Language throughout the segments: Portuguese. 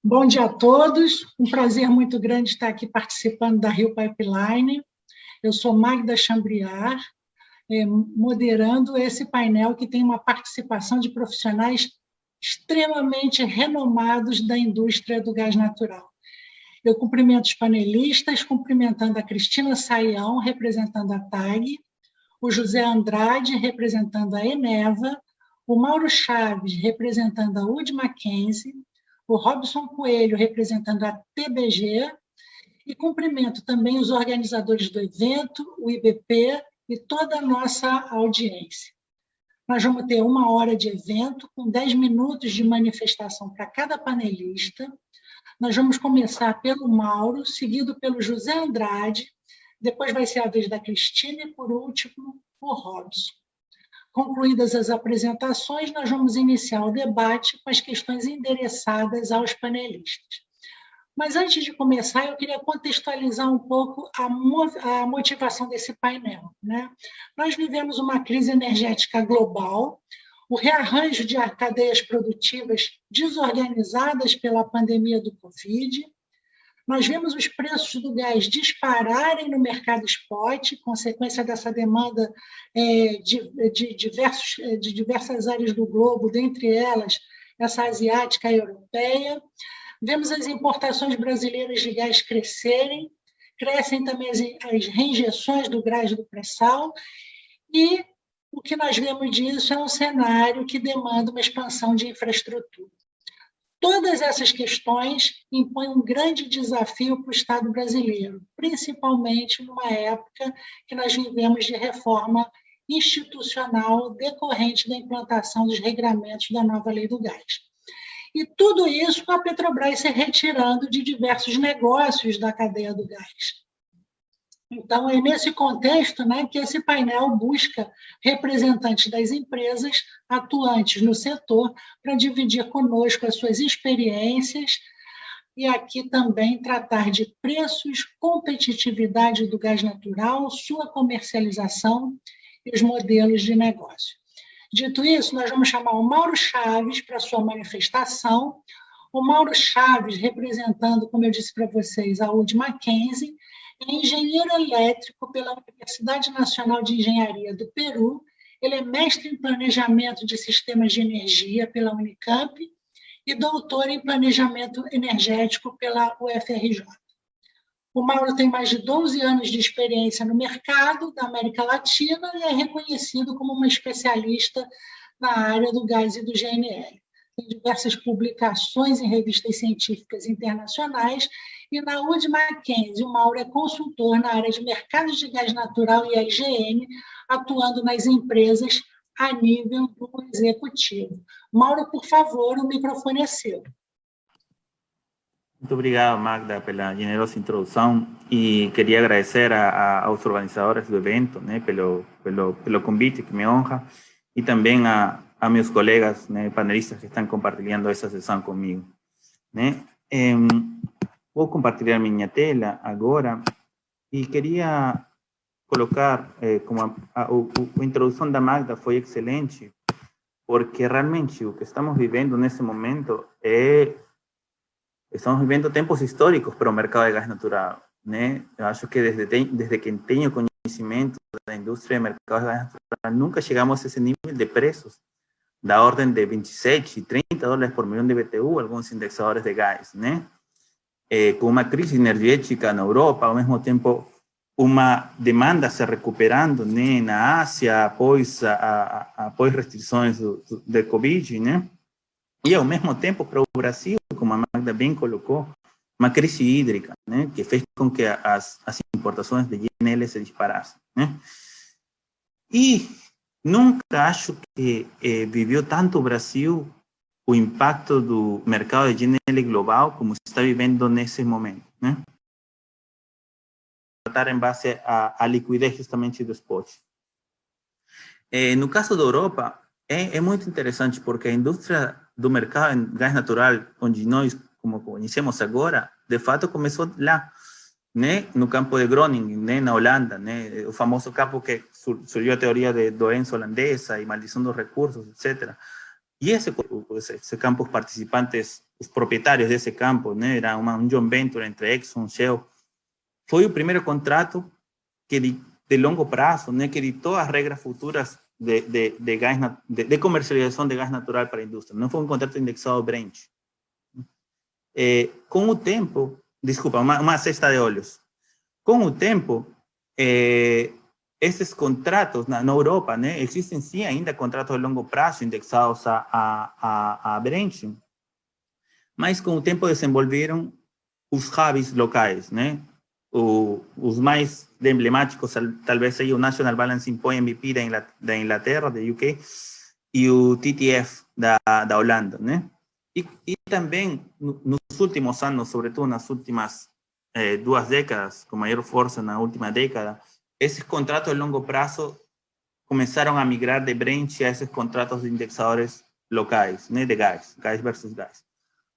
Bom dia a todos, um prazer muito grande estar aqui participando da Rio Pipeline. Eu sou Magda Chambriard, moderando esse painel que tem uma participação de profissionais extremamente renomados da indústria do gás natural. Eu cumprimento os panelistas, cumprimentando a Cristina Saião, representando a TAG, o José Andrade, representando a Eneva, o Mauro Chaves, representando a Wood Mackenzie, o Robson Coelho, representando a TBG, e cumprimento também os organizadores do evento, o IBP e toda a nossa audiência. Nós vamos ter 1 hora de evento, com 10 minutos de manifestação para cada panelista. Nós vamos começar pelo Mauro, seguido pelo José Andrade, depois vai ser a vez da Cristina e, por último, o Robson. Concluídas as apresentações, nós vamos iniciar o debate com as questões endereçadas aos panelistas. Mas antes de começar, eu queria contextualizar um pouco a motivação desse painel, né? Nós vivemos uma crise energética global, o rearranjo de cadeias produtivas desorganizadas pela pandemia do Covid. Nós vimos os preços do gás dispararem no mercado spot, consequência dessa demanda de diversas áreas do globo, dentre elas essa asiática e europeia. Vemos as importações brasileiras de gás crescerem, crescem também as reinjeções do gás do pré-sal, e o que nós vemos disso é um cenário que demanda uma expansão de infraestrutura. Todas essas questões impõem um grande desafio para o Estado brasileiro, principalmente numa época que nós vivemos de reforma institucional decorrente da implantação dos regramentos da nova lei do gás. E tudo isso com a Petrobras se retirando de diversos negócios da cadeia do gás. Então, é nesse contexto, né, que esse painel busca representantes das empresas atuantes no setor para dividir conosco as suas experiências e aqui também tratar de preços, competitividade do gás natural, sua comercialização e os modelos de negócio. Dito isso, nós vamos chamar o Mauro Chaves para sua manifestação. O Mauro Chaves, representando, como eu disse para vocês, a Wood Mackenzie, é engenheiro elétrico pela Universidade Nacional de Engenharia do Peru. Ele é mestre em planejamento de sistemas de energia pela Unicamp e doutor em planejamento energético pela UFRJ. O Mauro tem mais de 12 anos de experiência no mercado da América Latina e é reconhecido como uma especialista na área do gás e do GNL. Tem diversas publicações em revistas científicas internacionais e na Wood Mackenzie, o Mauro é consultor na área de mercados de gás natural e IGN, atuando nas empresas a nível do executivo. Mauro, por favor, o microfone é seu. Muito obrigado, Magda, pela generosa introdução e queria agradecer aos organizadores do evento, né, pelo convite que me honra e também a meus colegas, né, panelistas que estão compartilhando essa sessão comigo, né? Vou compartilhar minha tela agora e queria colocar, como a introdução da Magda foi excelente, porque realmente o que estamos vivendo nesse momento estamos vivendo tempos históricos para o mercado de gás natural, né? Eu acho que desde que tenho conhecimento da indústria de mercado de gás natural, nunca chegamos a esse nível de preços, da ordem de 27 e 30 dólares por milhão de BTU, alguns indexadores de gás, né? Com uma crise energética na Europa, ao mesmo tempo uma demanda se recuperando, né, na Ásia após restrições do Covid, né? E ao mesmo tempo para o Brasil, como a Magda bem colocou, uma crise hídrica, né, que fez com que as importações de GNL se disparassem, né? E nunca acho que viveu tanto o Brasil o impacto do mercado de GNL global como está vivendo nesse momento, né? Tratar em base à liquidez justamente do spot. No caso da Europa, é muito interessante porque a indústria do mercado em gás natural, onde nós, como conhecemos agora, de fato começou lá, né? No campo de Groningen, né? Na Holanda, né? O famoso campo que surgiu a teoria de doença holandesa e maldição dos recursos, etc. E esse campo, os participantes, os proprietários desse campo, né, era um joint venture entre Exxon e Shell, foi o primeiro contrato que de longo prazo, né, que ditou as regras futuras de comercialização de gás natural para a indústria. Não foi um contrato indexado ao Brent. Com o tempo, desculpa, uma cesta de óleos. Com o tempo, esses contratos na Europa, né, existem sim ainda contratos de longo prazo indexados a Brent, mas com o tempo desenvolveram os hubs locais, né? Os mais emblemáticos, talvez seja o National Balancing Point MVP da Inglaterra, da UK, e o TTF da Holanda, né? E também, nos últimos anos, sobretudo nas últimas 2 décadas, com maior força na última década, esses contratos de longo prazo começaram a migrar de Brent a esses contratos de indexadores locais, né, de gás versus gás.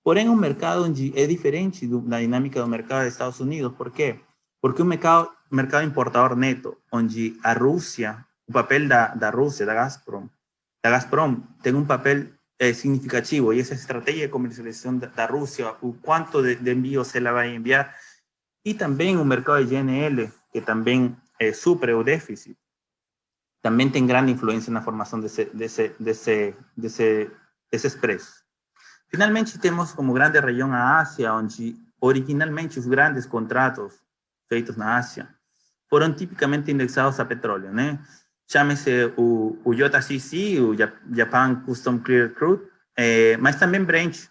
Porém, um mercado onde é diferente da dinâmica do mercado dos Estados Unidos. Por quê? Porque um mercado importador neto, onde a Rússia, o papel da Rússia, da Gazprom tem um papel significativo, e essa estratégia de comercialização da Rússia, o quanto de envios ela vai enviar, e também o mercado de GNL, que também supre o déficit, também tem grande influência na formação desses preços. Finalmente, temos como grande região a Ásia, onde originalmente os grandes contratos feitos na Ásia foram tipicamente indexados a petróleo, né? Chame-se o JCC, o Japan Custom Clear Crude, mas também Brent,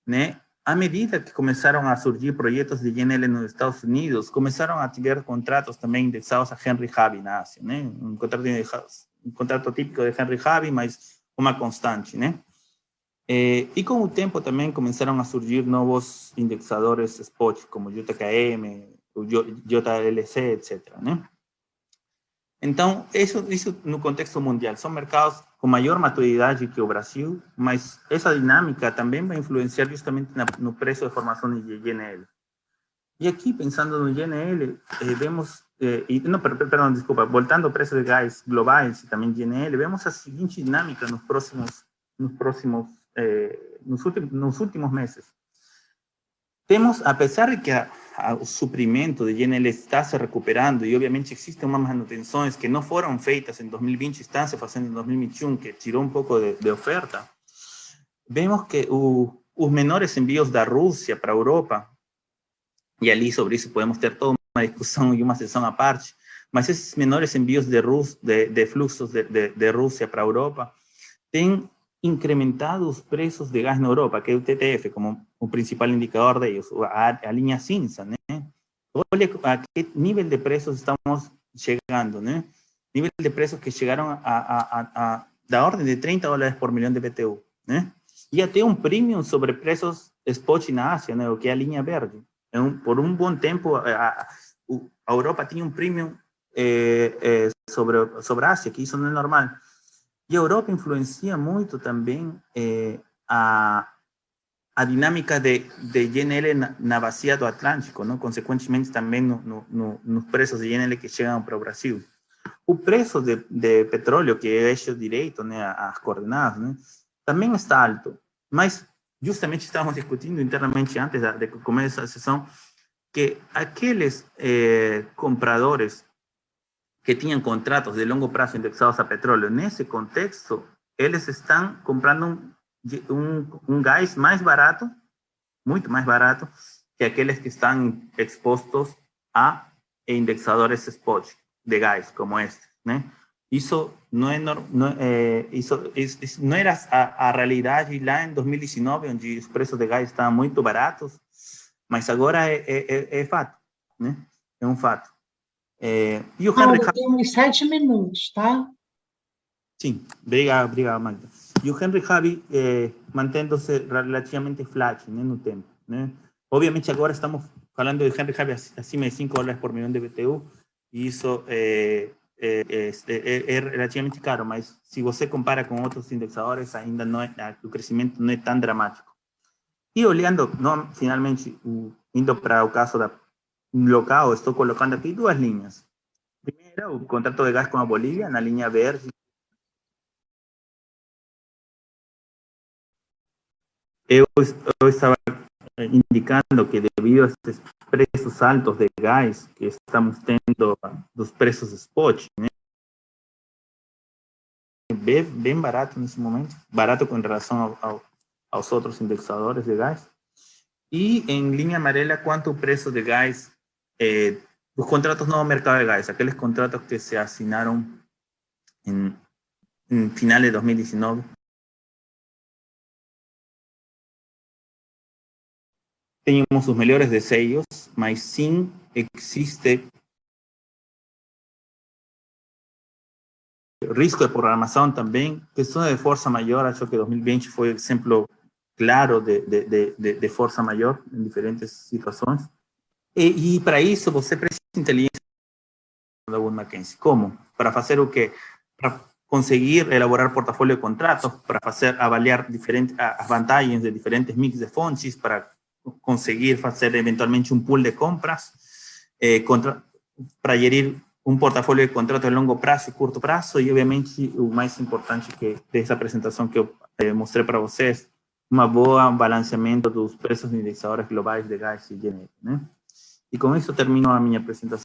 né? À medida que começaram a surgir projetos de GNL nos Estados Unidos, começaram a ter contratos também indexados a Henry Hub na Ásia, né? Um contrato típico de Henry Hub, mas uma constante, né? E com o tempo também começaram a surgir novos indexadores spot, como o JKM, o JLC, etc., né? Então, isso no contexto mundial. São mercados com maior maturidade que o Brasil, mas essa dinâmica também vai influenciar justamente no preço de formação de GNL. E aqui, pensando no GNL, vemos, voltando ao preço de gás globais e também GNL, vemos a seguinte dinâmica nos últimos meses. Temos, apesar de que o suprimento de GNL está se recuperando, e obviamente existem umas manutenções que não foram feitas em 2020, estão se fazendo em 2021, que tirou um pouco de oferta, vemos que os menores envios da Rússia para a Europa, e ali sobre isso podemos ter toda uma discussão e uma sessão à parte, mas esses menores envios de fluxos de Rússia para a Europa têm incrementado os preços de gás na Europa, que é o TTF, como o principal indicador deles, a linha cinza, né? Olha a que nível de preços estamos chegando, né? Nível de preços que chegaram da ordem de $30 por milhão de BTU, né? E até um premium sobre preços spot na Ásia, né? O que é a linha verde. Por um bom tempo, a Europa tinha um premium sobre a Ásia, que isso não é normal. E a Europa influencia muito também a dinâmica de GNL na bacia do Atlântico, não? Consequentemente também nos preços de GNL que chegam para o Brasil. O preço de petróleo, que é eixo direito, né, as coordenadas, né, também está alto, mas justamente estávamos discutindo internamente antes de que comece a sessão que aqueles compradores que tinham contratos de longo prazo indexados a petróleo, nesse contexto, eles estão comprando um gás mais barato, muito mais barato, que aqueles que estão expostos a indexadores spot de gás, como este, né? Isso não era a realidade lá em 2019, onde os preços de gás estavam muito baratos, mas agora é fato, né? É um fato. E o Paulo, tem uns 7 minutos, tá? Sim, obrigado, Magda. E o Henry Hub mantendo-se relativamente flat, né, no tempo, né? Obviamente agora estamos falando de Henry Hub acima de $5 por milhão de BTU, e isso é relativamente caro, mas se você compara com outros indexadores, ainda não o crescimento não é tão dramático. E olhando, finalmente, indo para o caso local, estou colocando aqui 2 linhas. Primeiro, o contrato de gás com a Bolívia, na linha verde, eu estava indicando que devido a esses preços altos de gás que estamos tendo dos preços spot, né, bem barato nesse momento, barato com relação aos outros indexadores de gás. E em linha amarela, quanto o preço de gás, os contratos no mercado de gás, aqueles contratos que se assinaram em final de 2019, temos os melhores desejos, mas sim existe risco de programação também, questão de força maior. Acho que 2020 foi um exemplo claro de força maior em diferentes situações. E para isso você precisa de inteligência da Wood Mackenzie. Como? Para fazer o quê? Para conseguir elaborar portfólio de contratos, para avaliar as vantagens de diferentes mix de fontes, para conseguir fazer eventualmente um pool de compras, para gerir um portfólio de contratos de longo prazo e curto prazo, e obviamente o mais importante dessa apresentação que eu mostrei para vocês, uma boa balanceamento dos preços indexadores globais de gás e de energia, né? E com isso termino a minha apresentação.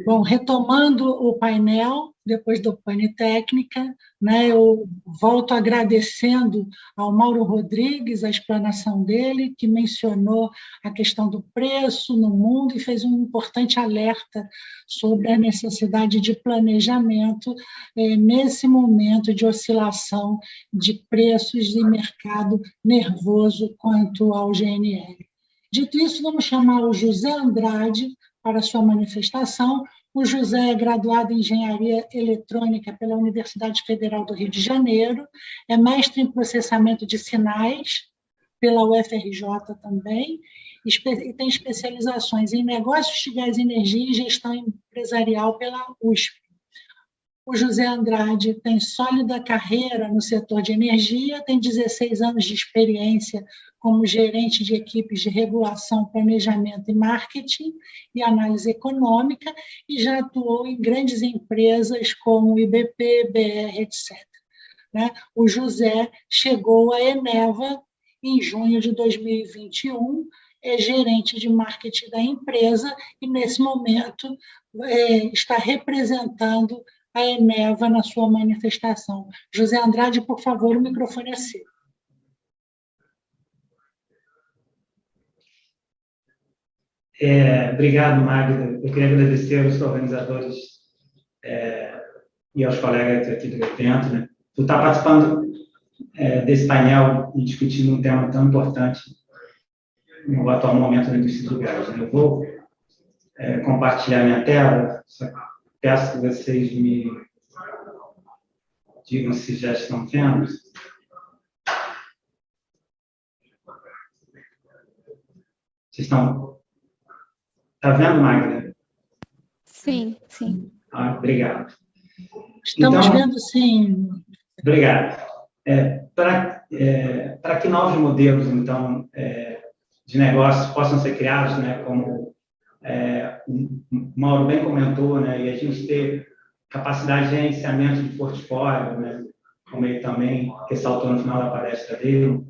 Bom, retomando o painel, depois do pane técnica, né, eu volto agradecendo ao Mauro Rodrigues a explanação dele, que mencionou a questão do preço no mundo e fez um importante alerta sobre a necessidade de planejamento nesse momento de oscilação de preços e mercado nervoso quanto ao GNL. Dito isso, vamos chamar o José Andrade para sua manifestação. O José é graduado em Engenharia Eletrônica pela Universidade Federal do Rio de Janeiro, é mestre em processamento de sinais pela UFRJ também, e tem especializações em negócios de gás e energia e gestão empresarial pela USP. O José Andrade tem sólida carreira no setor de energia, tem 16 anos de experiência como gerente de equipes de regulação, planejamento e marketing e análise econômica, e já atuou em grandes empresas como IBP, BR, etc. O José chegou à Eneva em junho de 2021, é gerente de marketing da empresa e, nesse momento, está representando a Eneva na sua manifestação. José Andrade, por favor, o microfone é seu. Obrigado, Magda. Eu queria agradecer aos organizadores e aos colegas aqui do evento, né, por estar participando desse painel e discutindo um tema tão importante no atual momento da indústria do gás. Eu vou compartilhar minha tela, só peço que vocês me digam se já estão vendo. Vocês estão... Está vendo, Magda? Sim, sim. Obrigado. Estamos vendo, sim. Obrigado. Para que novos modelos, então, de negócios possam ser criados, né, como o Mauro bem comentou, né, e a gente ter capacidade de gerenciamento de portfólio, né, como ele também ressaltou no final da palestra dele,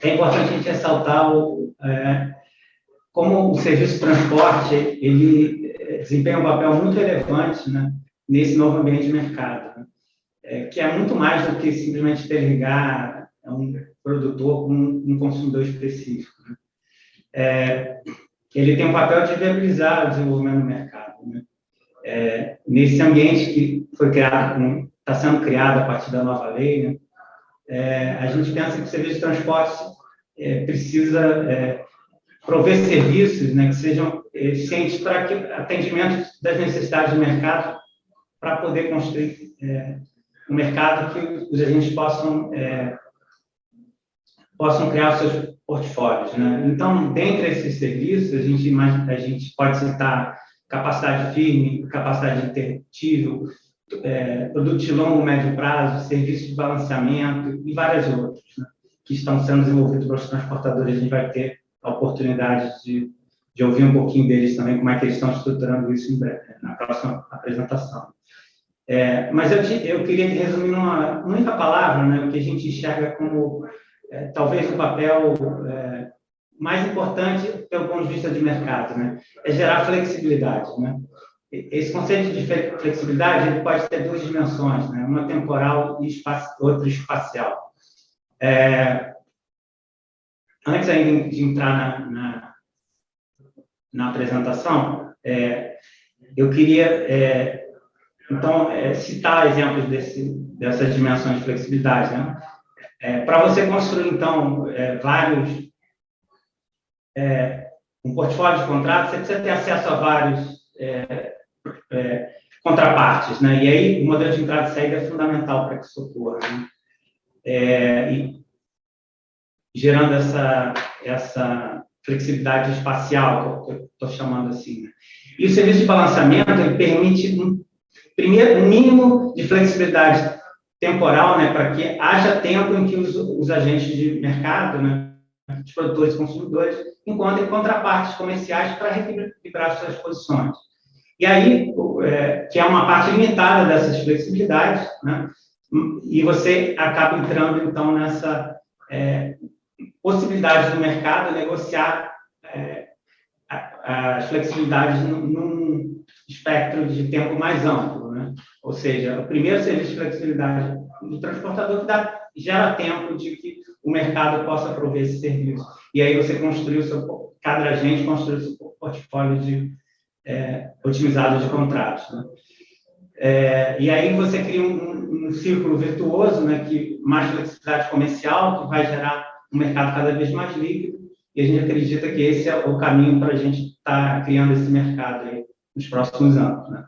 é importante a gente ressaltar como o serviço de transporte ele desempenha um papel muito relevante, né, nesse novo ambiente de mercado, né, que é muito mais do que simplesmente interligar um produtor com um consumidor específico, né. Ele tem um papel de viabilizar o desenvolvimento do mercado, né. Nesse ambiente que foi criado, está sendo criado a partir da nova lei, né, a gente pensa que o serviço de transporte precisa prover serviços, né, que sejam eficientes para que atendimento das necessidades do mercado, para poder construir um mercado que os agentes possam criar os seus portfólios, né? Então, dentre esses serviços, a gente pode citar capacidade firme, capacidade interruptível, produtos de longo e médio prazo, serviços de balanceamento e vários outros, né, que estão sendo desenvolvidos pelos transportadores. A gente vai ter a oportunidade de ouvir um pouquinho deles também, como é que eles estão estruturando isso em breve, na próxima apresentação. Mas eu queria resumir numa única palavra, né, o que a gente enxerga como talvez o papel mais importante pelo ponto de vista de mercado, né, é gerar flexibilidade, né? Esse conceito de flexibilidade ele pode ter duas dimensões, né, uma temporal e outra espacial. Antes ainda de entrar na apresentação, eu queria então citar exemplos dessas dimensões de flexibilidade, né? Para você construir então um portfólio de contratos, você precisa ter acesso a vários contrapartes, né? E aí o modelo de entrada e saída é fundamental para que isso ocorra, né? E gerando essa flexibilidade espacial, que eu estou chamando assim, né? E o serviço de balanceamento ele permite um mínimo de flexibilidade temporal, né, para que haja tempo em que os agentes de mercado, né, os produtores e consumidores, encontrem contrapartes comerciais para reequilibrar suas posições. E aí, que é uma parte limitada dessas flexibilidades, né, e você acaba entrando, então, nessa possibilidade do mercado negociar as flexibilidades num espectro de tempo mais amplo, né? Ou seja, o primeiro serviço de flexibilidade do transportador que gera tempo de que o mercado possa prover esse serviço. E aí você cada agente construiu o seu portfólio otimizado de contratos, né? E aí você cria um círculo virtuoso, né, que mais flexibilidade comercial, que vai gerar um mercado cada vez mais líquido, e a gente acredita que esse é o caminho para a gente estar criando esse mercado aí nos próximos anos, né?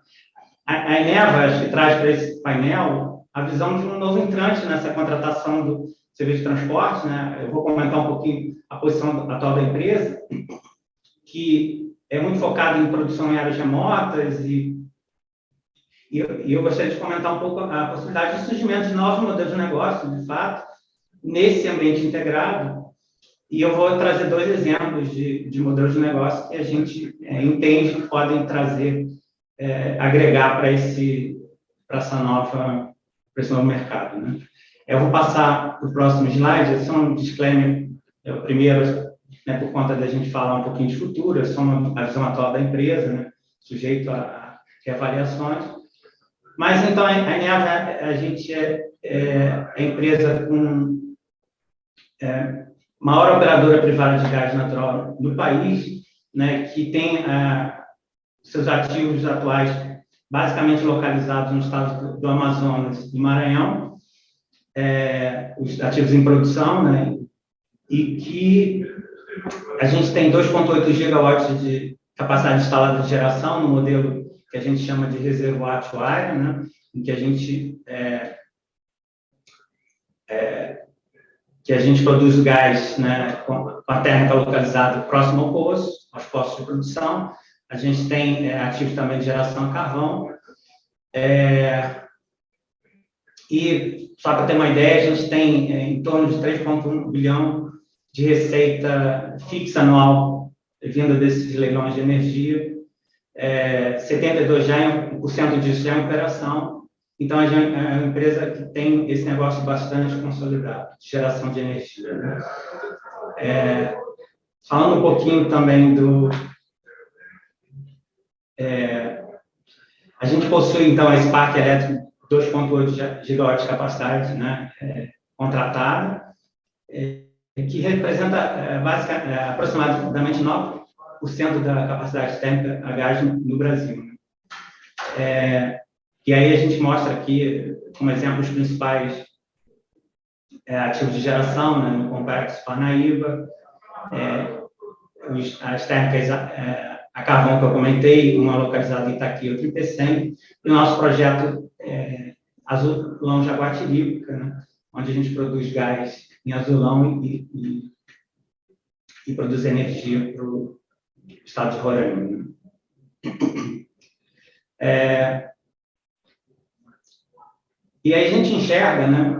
A Eneva, acho que traz para esse painel a visão de um novo entrante nessa contratação do serviço de transporte, né? Eu vou comentar um pouquinho a posição atual da empresa, que é muito focada em produção em áreas remotas e eu gostaria de comentar um pouco a possibilidade de surgimento de novos modelos de negócio, de fato, nesse ambiente integrado. E eu vou trazer dois exemplos de modelos de negócio que a gente entende que podem agregar para esse novo mercado, né? Eu vou passar para o próximo slide, é só um disclaimer, o primeiro, né, por conta da gente falar um pouquinho de futuro, é só a visão atual da empresa, né, sujeito a reavaliações. Mas, então, a Eneva, a gente é a empresa com maior operadora privada de gás natural do país, né, que tem seus ativos atuais basicamente localizados no estado do Amazonas e Maranhão, os ativos em produção, né, e que a gente tem 2,8 gigawatts de capacidade instalada de geração no modelo que a gente chama de reservoir atuário, né, em que a gente produz o gás, né, com a térmica localizada próximo ao poço, aos postos de produção. A gente tem ativos também de geração a carvão. E, só para ter uma ideia, a gente tem em torno de 3,1 bilhão de receita fixa anual vinda desses leilões de energia. 72% disso já é em operação. Então, é uma empresa que tem esse negócio bastante consolidado, de geração de energia, né? Falando um pouquinho também a gente possui, então, esse parque elétrico 2,8 gigawatts de capacidade, né, contratada, que representa aproximadamente 9% da capacidade térmica a gás no Brasil, né? E aí a gente mostra aqui, como exemplo, os principais ativos de geração, né, no Complexo Parnaíba, as térmicas a carvão que eu comentei, uma localizada em Itaqui, outra em Pecém, e o nosso projeto Azulão Jaguatirica, né, onde a gente produz gás em Azulão e produz energia para o estado de Roraima. E aí a gente enxerga, né,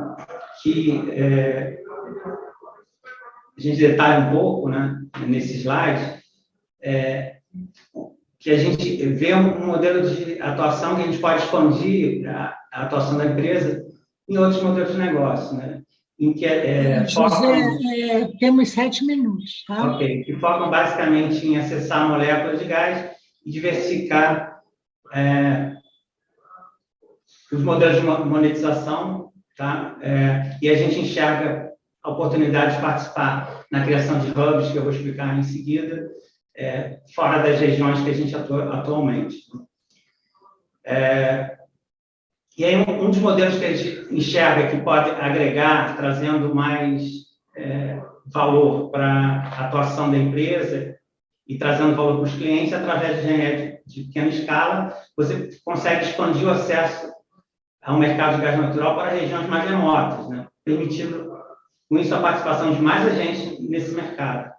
que a gente detalha um pouco, né, nesse slide, que a gente vê um modelo de atuação que a gente pode expandir a atuação da empresa em outros modelos de negócio, né? Em que José, temos 7 minutos, tá? Ok, que focam basicamente em acessar moléculas de gás e diversificar os modelos de monetização, tá? E a gente enxerga a oportunidade de participar na criação de hubs, que eu vou explicar em seguida, fora das regiões que a gente atua atualmente. E aí, um dos modelos que a gente enxerga que pode agregar, trazendo mais valor para a atuação da empresa e trazendo valor para os clientes, através de engenharia de pequena escala, você consegue expandir o acesso ao mercado de gás natural para regiões mais remotas, né? Permitindo, com isso, a participação de mais agentes nesse mercado.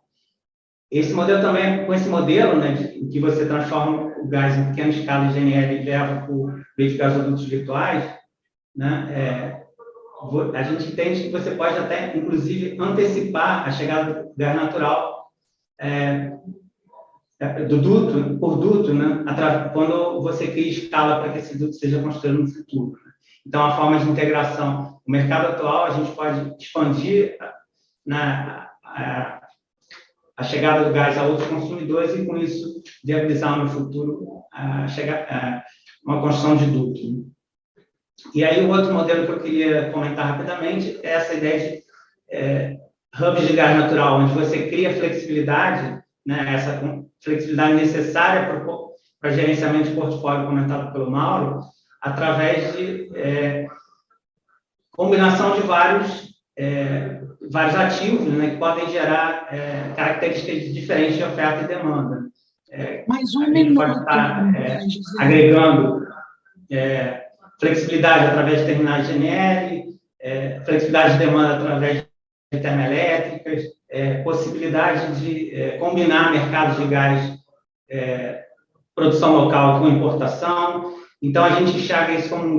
Esse modelo também, com esse modelo, né, em que você transforma o gás em pequena escala de GNL e leva por meio de gasodutos virtuais, né, a gente entende que você pode até, inclusive, antecipar a chegada do gás natural do duto, por duto, né, quando você cria escala para que esse duto seja construído no futuro. Então, a forma de integração, o mercado atual, a gente pode expandir a chegada do gás a outros consumidores e, com isso, viabilizar no futuro uma construção de duto. E aí, o outro modelo que eu queria comentar rapidamente é essa ideia de hubs de gás natural, onde você cria flexibilidade, né, essa flexibilidade necessária para gerenciamento de portfólio comentado pelo Mauro, através de combinação de vários ativos, né, que podem gerar características diferentes de oferta e demanda. Mais um a gente minuto, pode estar agregando flexibilidade através de terminais de GNL, flexibilidade de demanda através de termoelétricas, possibilidade de combinar mercados de gás, produção local com importação. Então, a gente enxerga isso como uma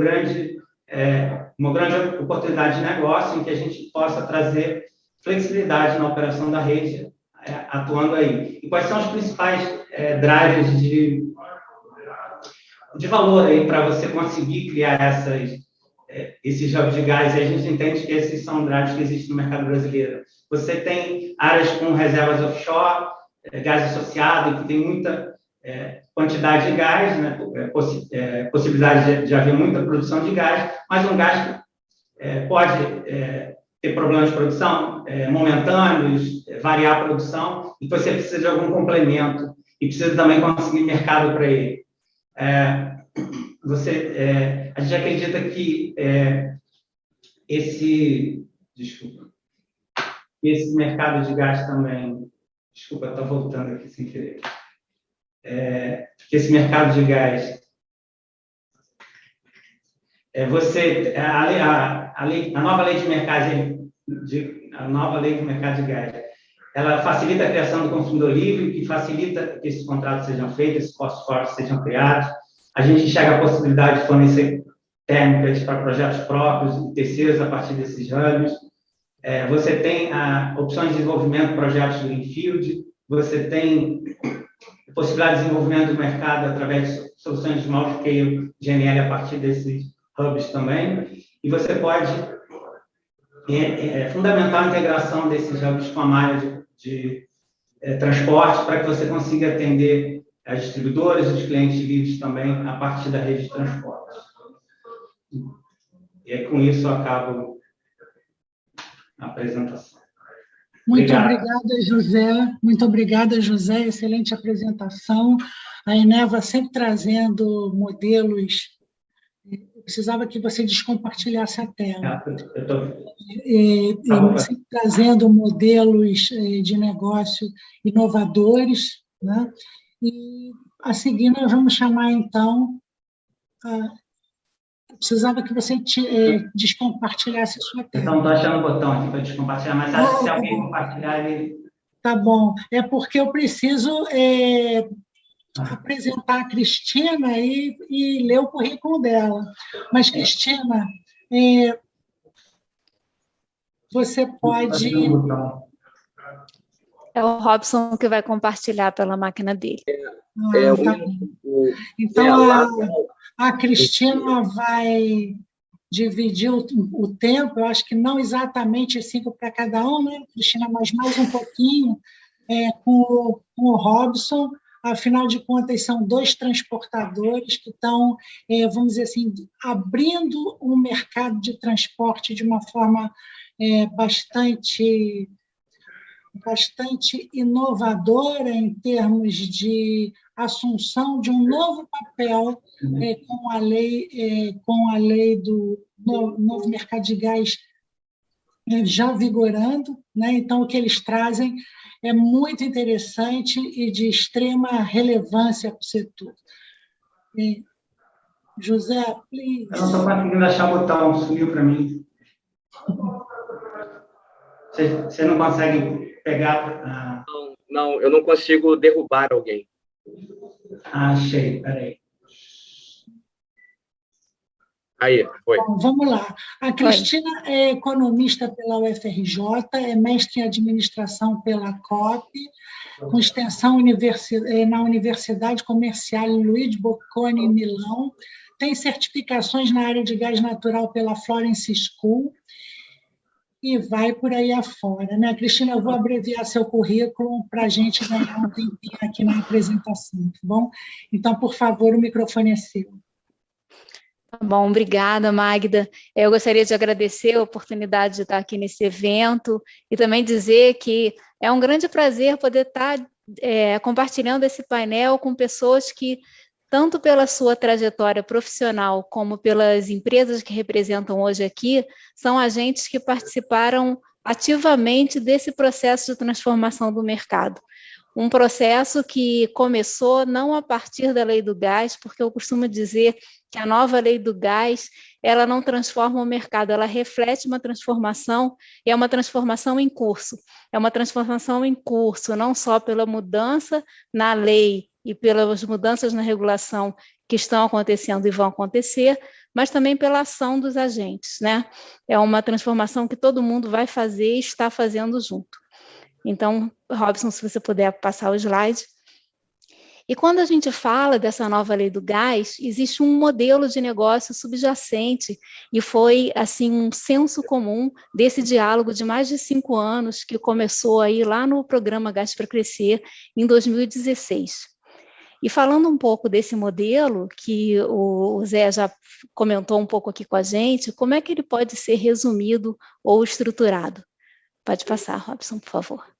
grande oportunidade de negócio em que a gente possa trazer flexibilidade na operação da rede, atuando aí. E quais são os principais drivers de valor aí para você conseguir criar esses hubs de gás? E a gente entende que esses são drivers que existem no mercado brasileiro. Você tem áreas com reservas offshore, gás associado, que tem muita quantidade de gás, né, possibilidade de haver muita produção de gás, mas um gás que pode ter problemas de produção momentâneos, variar a produção, e você precisa de algum complemento e precisa também conseguir mercado para ele. A gente acredita que esse mercado de gás também, desculpa, estou voltando aqui sem querer, que esse mercado de gás, a nova lei de mercado de gás, ela facilita a criação do consumidor livre, que facilita que esses contratos sejam feitos, esses postos sejam criados. A gente enxerga a possibilidade de fornecer térmicas para projetos próprios e terceiros a partir desses hubs. Você tem opções de desenvolvimento de projetos de greenfield, você tem possibilidade de desenvolvimento do mercado através de soluções de small scale GNL a partir desses hubs também, e você pode fundamentar a integração desses hubs com a malha de transporte para que você consiga atender as distribuidoras e os clientes livres também a partir da rede de transporte. E aí, com isso, eu acabo a apresentação. Muito obrigada, José. Muito obrigada, José. Excelente apresentação. A Eneva sempre trazendo modelos. Eu precisava que você descompartilhasse a tela. Sempre trazendo modelos de negócio inovadores, né? E, a seguir, nós vamos chamar, então, eu precisava que você descompartilhasse a sua tela. Então, estou achando o botão aqui para descompartilhar, mas acho que se alguém compartilhar, ele... Tá bom. É porque eu preciso apresentar a Cristina e ler o currículo dela. Mas, Cristina, você pode... É o Robson que vai compartilhar pela máquina dele. Tá bom. Então, a Cristina vai dividir o tempo, eu acho que não exatamente 5 para cada um, né, Cristina, mas mais um pouquinho com o Robson. Afinal de contas, são 2 transportadores que estão, vamos dizer assim, abrindo um mercado de transporte de uma forma bastante inovadora em termos de assunção de um novo papel com a lei do novo mercado de gás já vigorando, né? Então, o que eles trazem é muito interessante e de extrema relevância para o setor. José, please. Eu não estou conseguindo achar o botão, sumiu para mim. Você não consegue pegar... Não, eu não consigo derrubar alguém. Achei, peraí. Aí, foi. Bom, vamos lá. A Cristina é economista pela UFRJ, é mestre em administração pela COP, com extensão na Universidade Comercial Luigi Bocconi, em Milão, tem certificações na área de gás natural pela Florence School e vai por aí afora, né? Cristina, eu vou abreviar seu currículo para a gente ganhar um tempinho aqui na apresentação, tá bom? Então, por favor, o microfone é seu. Tá bom, obrigada, Magda. Eu gostaria de agradecer a oportunidade de estar aqui nesse evento e também dizer que é um grande prazer poder estar compartilhando esse painel com pessoas que, tanto pela sua trajetória profissional como pelas empresas que representam hoje aqui, são agentes que participaram ativamente desse processo de transformação do mercado. Um processo que começou não a partir da lei do gás, porque eu costumo dizer que a nova lei do gás, ela não transforma o mercado, ela reflete uma transformação, e é uma transformação em curso. É uma transformação em curso, não só pela mudança na lei e pelas mudanças na regulação que estão acontecendo e vão acontecer, mas também pela ação dos agentes, né? É uma transformação que todo mundo vai fazer e está fazendo junto. Então, Robson, se você puder passar o slide. E quando a gente fala dessa nova lei do gás, existe um modelo de negócio subjacente e foi, assim, um senso comum desse diálogo de mais de 5 anos que começou aí lá no programa Gás para Crescer, em 2016. E falando um pouco desse modelo, que o Zé já comentou um pouco aqui com a gente, como é que ele pode ser resumido ou estruturado? Pode passar, Robson, por favor.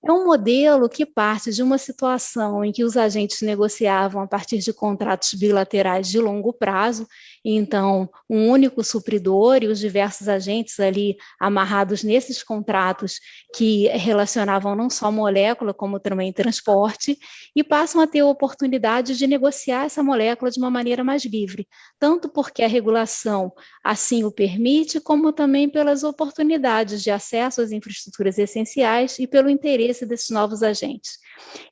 É um modelo que parte de uma situação em que os agentes negociavam a partir de contratos bilaterais de longo prazo, e então um único supridor e os diversos agentes ali amarrados nesses contratos que relacionavam não só molécula, como também transporte, e passam a ter a oportunidade de negociar essa molécula de uma maneira mais livre, tanto porque a regulação assim o permite, como também pelas oportunidades de acesso às infraestruturas essenciais e pelo interesse desses novos agentes.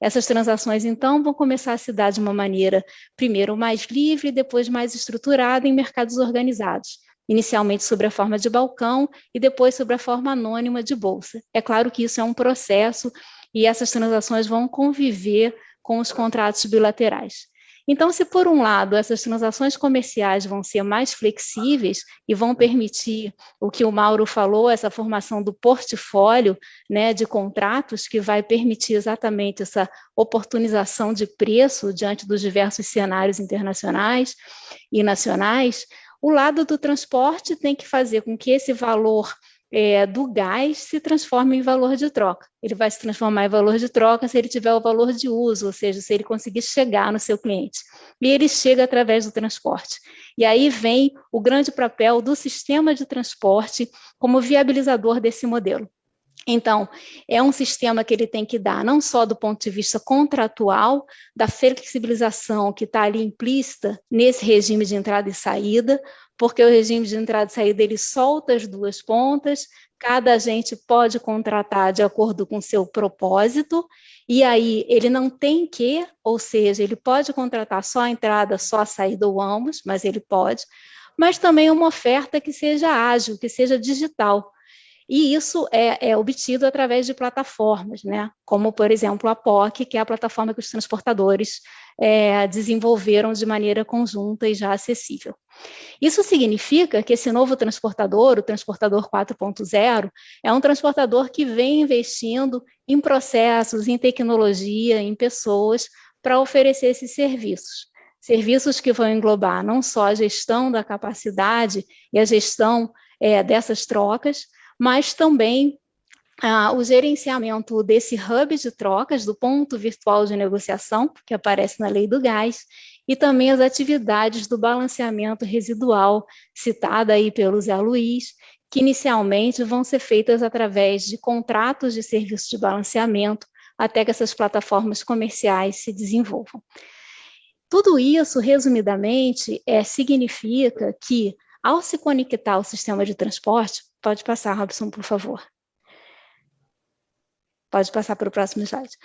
Essas transações, então, vão começar a se dar de uma maneira, primeiro, mais livre e depois mais estruturada em mercados organizados, inicialmente sobre a forma de balcão e depois sobre a forma anônima de bolsa. É claro que isso é um processo e essas transações vão conviver com os contratos bilaterais. Então, se por um lado essas transações comerciais vão ser mais flexíveis e vão permitir o que o Mauro falou, essa formação do portfólio, né, de contratos que vai permitir exatamente essa oportunização de preço diante dos diversos cenários internacionais e nacionais, o lado do transporte tem que fazer com que esse valor do gás se transforma em valor de troca. Ele vai se transformar em valor de troca se ele tiver o valor de uso, ou seja, se ele conseguir chegar no seu cliente. E ele chega através do transporte. E aí vem o grande papel do sistema de transporte como viabilizador desse modelo. Então, é um sistema que ele tem que dar, não só do ponto de vista contratual, da flexibilização que está ali implícita nesse regime de entrada e saída, porque o regime de entrada e saída ele solta as duas pontas, cada agente pode contratar de acordo com seu propósito, e aí ele não tem que, ou seja, ele pode contratar só a entrada, só a saída ou ambos, mas ele pode, mas também uma oferta que seja ágil, que seja digital. E isso é obtido através de plataformas, né? Como, por exemplo, a POC, que é a plataforma que os transportadores desenvolveram de maneira conjunta e já acessível. Isso significa que esse novo transportador, o Transportador 4.0, é um transportador que vem investindo em processos, em tecnologia, em pessoas, para oferecer esses serviços. Serviços que vão englobar não só a gestão da capacidade e a gestão dessas trocas, mas também o gerenciamento desse hub de trocas, do ponto virtual de negociação, que aparece na Lei do Gás, e também as atividades do balanceamento residual, citada aí pelo Zé Luiz, que inicialmente vão ser feitas através de contratos de serviço de balanceamento, até que essas plataformas comerciais se desenvolvam. Tudo isso, resumidamente, significa que, ao se conectar ao sistema de transporte, pode passar, Robson, por favor. Pode passar para o próximo slide.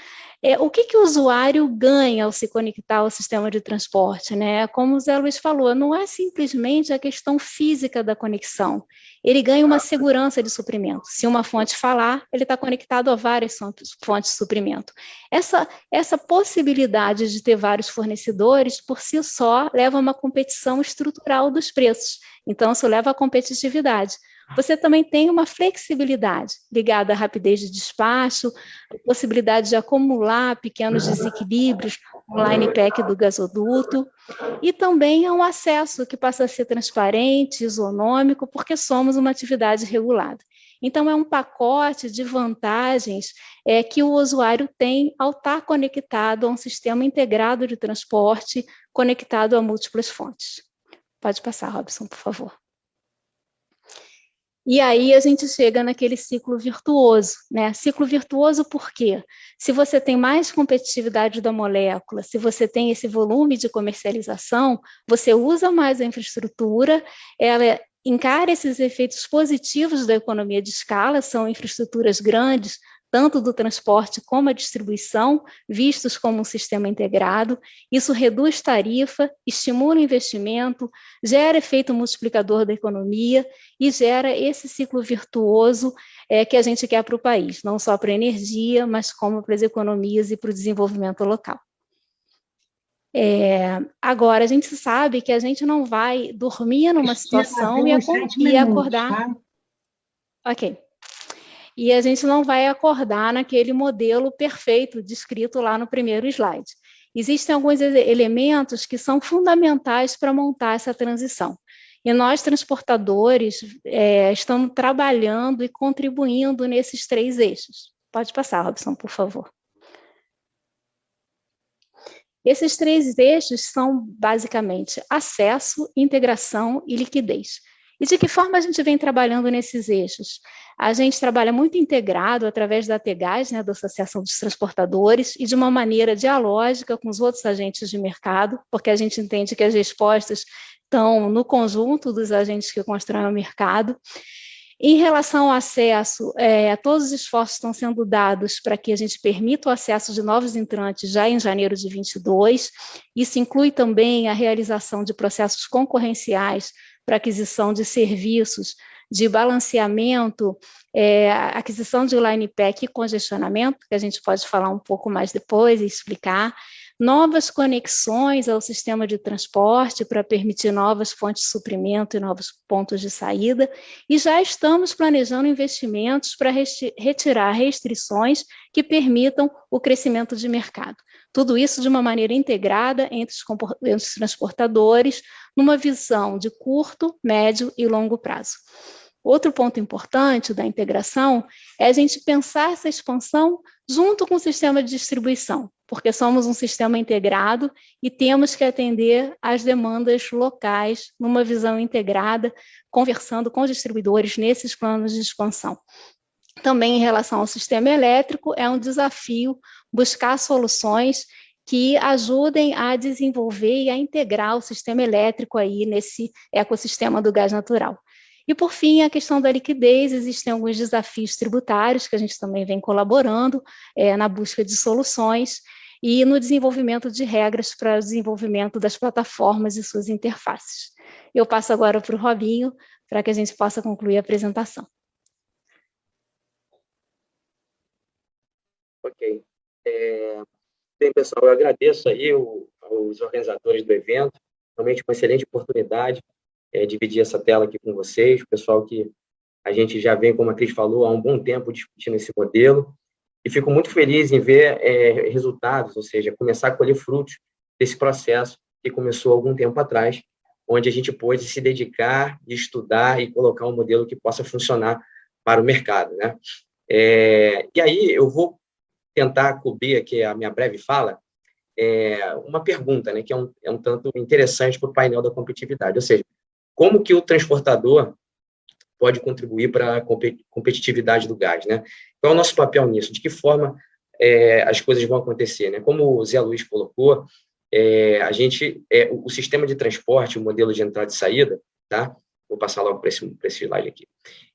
O que o usuário ganha ao se conectar ao sistema de transporte, né? Como o Zé Luiz falou, não é simplesmente a questão física da conexão. Ele ganha uma segurança de suprimento. Se uma fonte falar, ele está conectado a várias fontes de suprimento. Essa possibilidade de ter vários fornecedores, por si só, leva a uma competição estrutural dos preços. Então, isso leva à competitividade. Você também tem uma flexibilidade ligada à rapidez de despacho, a possibilidade de acumular pequenos desequilíbrios no line pack do gasoduto, e também a um acesso que passa a ser transparente, isonômico, porque somos uma atividade regulada. Então, é um pacote de vantagens que o usuário tem ao estar conectado a um sistema integrado de transporte, conectado a múltiplas fontes. Pode passar, Robson, por favor. E aí a gente chega naquele ciclo virtuoso, né? Ciclo virtuoso por quê? Se você tem mais competitividade da molécula, se você tem esse volume de comercialização, você usa mais a infraestrutura, ela encara esses efeitos positivos da economia de escala, são infraestruturas grandes, tanto do transporte como a distribuição, vistos como um sistema integrado. Isso reduz tarifa, estimula investimento, gera efeito multiplicador da economia e gera esse ciclo virtuoso que a gente quer para o país, não só para a energia, mas como para as economias e para o desenvolvimento local. Agora, a gente sabe que a gente não vai dormir numa situação e acordar... Tá? Ok. E a gente não vai acordar naquele modelo perfeito descrito lá no primeiro slide. Existem alguns elementos que são fundamentais para montar essa transição. E nós, transportadores, estamos trabalhando e contribuindo nesses 3 eixos. Pode passar, Robson, por favor. Esses 3 eixos são, basicamente, acesso, integração e liquidez. E de que forma a gente vem trabalhando nesses eixos? A gente trabalha muito integrado através da ATGAS, né, da Associação dos Transportadores, e de uma maneira dialógica com os outros agentes de mercado, porque a gente entende que as respostas estão no conjunto dos agentes que constroem o mercado. Em relação ao acesso, todos os esforços estão sendo dados para que a gente permita o acesso de novos entrantes já em janeiro de 2022. Isso inclui também a realização de processos concorrenciais para aquisição de serviços de balanceamento, aquisição de line pack e congestionamento, que a gente pode falar um pouco mais depois e explicar, novas conexões ao sistema de transporte para permitir novas fontes de suprimento e novos pontos de saída, e já estamos planejando investimentos para retirar restrições que permitam o crescimento de mercado. Tudo isso de uma maneira integrada entre os transportadores, numa visão de curto, médio e longo prazo. Outro ponto importante da integração é a gente pensar essa expansão junto com o sistema de distribuição, porque somos um sistema integrado e temos que atender às demandas locais numa visão integrada, conversando com os distribuidores nesses planos de expansão. Também em relação ao sistema elétrico, é um desafio buscar soluções que ajudem a desenvolver e a integrar o sistema elétrico aí nesse ecossistema do gás natural. E, por fim, a questão da liquidez, existem alguns desafios tributários que a gente também vem colaborando na busca de soluções e no desenvolvimento de regras para o desenvolvimento das plataformas e suas interfaces. Eu passo agora para o Robinho, para que a gente possa concluir a apresentação. Ok. Bem, pessoal, eu agradeço aí aos organizadores do evento, realmente uma excelente oportunidade dividir essa tela aqui com vocês, o pessoal que a gente já vem, como a Cris falou, há um bom tempo discutindo esse modelo, e fico muito feliz em ver resultados, ou seja, começar a colher frutos desse processo que começou há algum tempo atrás, onde a gente pôde se dedicar, estudar e colocar um modelo que possa funcionar para o mercado, né? E aí eu vou tentar cobrir aqui a minha breve fala, uma pergunta, né, que é um tanto interessante para o painel da competitividade, ou seja, como que o transportador pode contribuir para a competitividade do gás, né? Qual é o nosso papel nisso? De que forma as coisas vão acontecer, né? Como o Zé Luiz colocou, o sistema de transporte, o modelo de entrada e saída, tá? Vou passar logo para esse slide aqui.